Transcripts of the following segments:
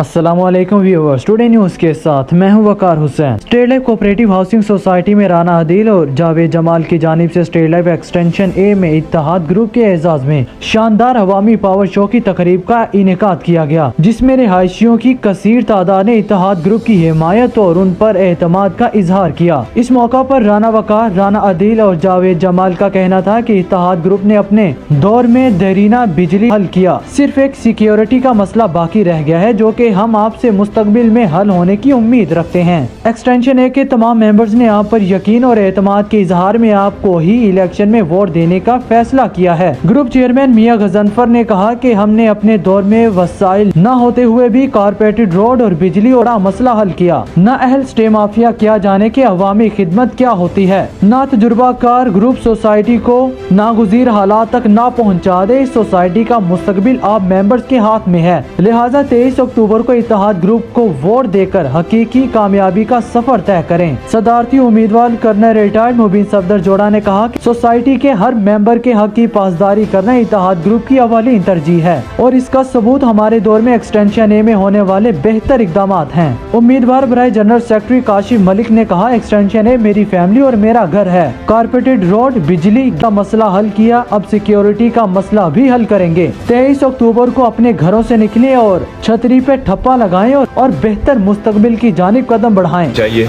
अस्सलामुअलैकुम viewers, today news के साथ मैं हूं Waqar Hussain. State life cooperative housing society में राना अदील और जावेद जमाल की जानिब से स्टेट लाइफ एक्सटेंशन ए में इत्तेहाद ग्रुप के एजाज में शानदार अवामी पावर शो की तकरीब का इनेकाद किया गया, जिसमें रिहायशियों की कसीर तादाद ने इत्तेहाद ग्रुप की हिमायत और उन पर एतमाद का इजहार किया। इस मौका पर राना वकार, राना अदील और जावेद जमाल का कहना था कि इत्तेहाद ग्रुप ने अपने दौर में देरीना बिजली हल किया, सिर्फ एक सिक्योरिटी का मसला बाकी रह गया है जो कि हम आपसे मुस्तकबिल में हल होने की उम्मीद रखते हैं। एक्सटेंशन ए के तमाम मेंबर्स ने आप पर यकीन और एतमाद के इजहार में आपको ही इलेक्शन में वोट देने का फैसला किया है। ग्रुप चेयरमैन मियां गजनफर ने कहा कि हमने अपने दौर में वसाइल न होते हुए भी कारपेटेड रोड और बिजली और मसला हल किया। न अहल स्टे माफिया क्या जाने के अवामी खिदमत क्या होती है, न तजुर्बाकार ग्रुप सोसाइटी को नागुज़ीर हालात तक न पहुँचा दे। इस सोसाइटी का मुस्तकबिल आप मेंबर्स के हाथ में है, लिहाजा 23 अक्टूबर को इत्तेहाद ग्रुप को वोट देकर हकीकी कामयाबी का सफर तय करें। सदारती उम्मीदवार कर्नल रिटायर्ड मुबीन सफदर जोड़ा ने कहा कि सोसाइटी के हर मेंबर के हक की पासदारी करना इत्तेहाद ग्रुप की अवली तरजीह है और इसका सबूत हमारे दौर में एक्सटेंशन ए में होने वाले बेहतर इकदाम हैं। उम्मीदवार बराए जनरल सेक्रेटरी काशिफ मलिक ने कहा, एक्सटेंशन ए मेरी फैमिली और मेरा घर है। कारपेटेड रोड, बिजली का मसला हल किया, अब सिक्योरिटी का मसला भी हल करेंगे। 23 अक्टूबर को अपने घरों से निकले और छतरी पे ठप्पा लगाएं और बेहतर मुस्तकबिल की जानिब कदम बढ़ाएं। चाहिए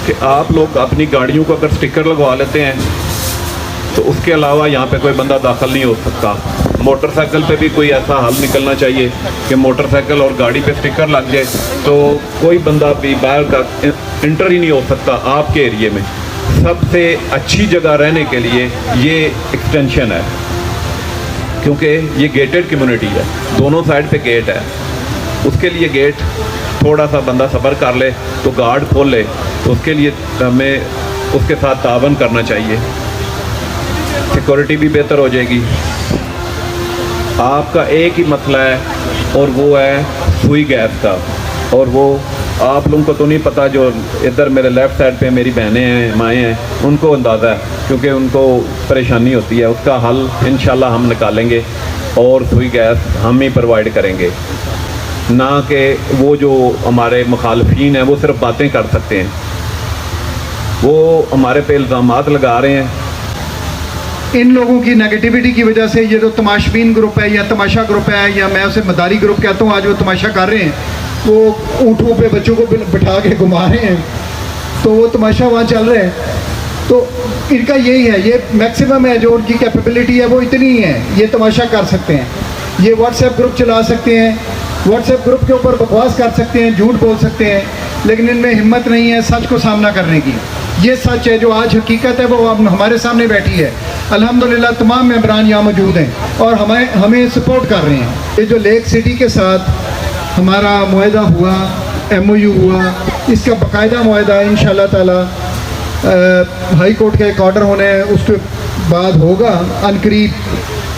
कि आप लोग अपनी गाड़ियों को अगर स्टिकर लगवा लेते हैं तो उसके अलावा यहाँ पे कोई बंदा दाखिल नहीं हो सकता। मोटरसाइकिल पे भी कोई ऐसा हल निकलना चाहिए कि मोटरसाइकिल और गाड़ी पे स्टिकर लग जाए तो कोई बंदा भी बाहर का इंटर ही नहीं हो सकता आपके एरिए में। सबसे अच्छी जगह रहने के लिए ये एक्सटेंशन है, क्योंकि ये गेटेड कम्युनिटी है, दोनों साइड पे गेट है। उसके लिए गेट थोड़ा सा बंदा सब्र कर ले तो गार्ड खोल ले, तो उसके लिए हमें उसके साथ तावन करना चाहिए, सिक्योरिटी भी बेहतर हो जाएगी। आपका एक ही मसला है और वो है सुई गैस का, और वो आप लोगों को तो नहीं पता, जो इधर मेरे लेफ़्ट साइड पे मेरी बहनें हैं, माएँ हैं, उनको अंदाज़ा है, क्योंकि उनको परेशानी होती है। उसका हल इंशाल्लाह हम निकालेंगे और सुई गैस हम ही प्रोवाइड करेंगे, ना कि वो जो हमारे मुखालफीन हैं वो सिर्फ बातें कर सकते हैं, वो हमारे पे इल्ज़ामात लगा रहे हैं। इन लोगों की नेगेटिविटी की वजह से ये जो तमाशबीन ग्रुप है या तमाशा ग्रुप है, या मैं उसे मदारी ग्रुप कहता हूँ, आज वो तमाशा कर रहे हैं, वो ऊँटों पे बच्चों को बिठा के घुमा रहे हैं, तो वो तमाशा वहाँ चल रहा है। तो इनका यही है, ये मैक्सिमम है, जो उनकी कैपेबिलिटी है वो इतनी ही है, ये तमाशा कर सकते हैं, ये व्हाट्सएप ग्रुप चला सकते हैं, व्हाट्सएप ग्रुप के ऊपर बकवास कर सकते हैं, झूठ बोल सकते हैं, लेकिन इनमें हिम्मत नहीं है सच को सामना करने की। ये सच है, जो आज हकीकत है वो अब हमारे सामने बैठी है। अल्हम्दुलिल्लाह तमाम मेंबरान यहाँ मौजूद हैं और हमें सपोर्ट कर रहे हैं। ये जो लेक सिटी के साथ हमारा मुआहदा हुआ, MOU हुआ, इसका बाकायदा मुआहदा इंशाअल्लाह ताला हाई कोर्ट का एक ऑर्डर होने उसके बाद होगा अनकरीब,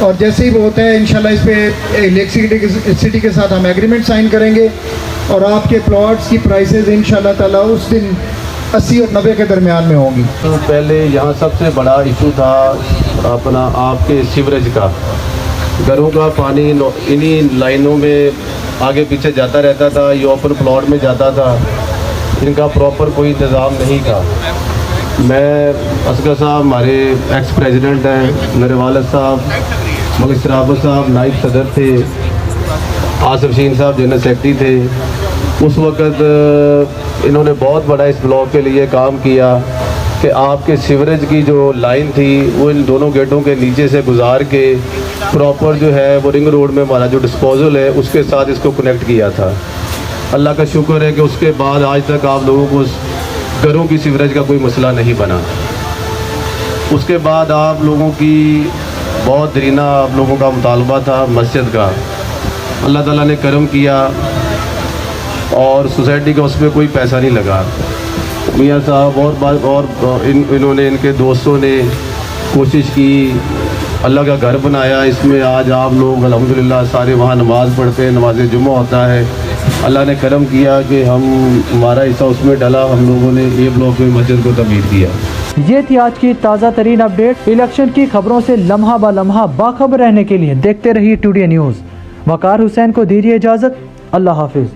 और जैसे ही वो होता है इंशाल्लाह इस पे लेक सिटी के साथ हम एग्रीमेंट साइन करेंगे और आपके प्लॉट्स की प्राइसेस इंशाल्लाह ताला उस दिन 80 और 90 के दरमियान में होंगी। तो पहले यहाँ सबसे बड़ा इशू था अपना आपके सीवरेज का, घरों का पानी इन्हीं लाइनों में आगे पीछे जाता रहता था, ये ओपन प्लॉट में जाता था, इनका प्रॉपर कोई इंतज़ाम नहीं था। मैं असगर साहब हमारे एक्स प्रेसिडेंट हैं, मेरे वालिद साहब मलिक सराबत साहब नाइब सदर थे, आसिफ शीन साहब जनरल सेक्रेटरी थे। उस वक़्त इन्होंने बहुत बड़ा इस ब्लॉक के लिए काम किया कि आपके सीवरेज की जो लाइन थी वो इन दोनों गेटों के नीचे से गुजार के प्रॉपर जो है वो रिंग रोड में हमारा जो डिस्पोजल है उसके साथ इसको कनेक्ट किया था। अल्लाह का शुक्र है कि उसके बाद आज तक आप लोगों को घरों की सीवरेज का कोई मसला नहीं बना। उसके बाद आप लोगों की बहुत दरीना आप लोगों का मुतालबा था मस्जिद का, अल्लाह ताला ने करम किया और सोसाइटी का उसमें कोई पैसा नहीं लगा। मियाँ साहब और इन्होंने इनके दोस्तों ने कोशिश की, अल्लाह का घर बनाया। इसमें आज आप लोग अल्हम्दुलिल्लाह सारे वहाँ नमाज़ पढ़ते हैं, नमाज जुम्मा होता है। अल्लाह ने करम किया कि हमारा हिस्सा उसमें डला, हम लोगों ने ए ब्लॉक में मस्जिद को तमीर किया। ये थी आज की ताज़ा तरीन अपडेट। इलेक्शन की खबरों से लम्हा ब लम्हा बाखबर रहने के लिए देखते रहिए टुडे न्यूज़। वकार हुसैन को दीजिए इजाज़त। اللہ حافظ.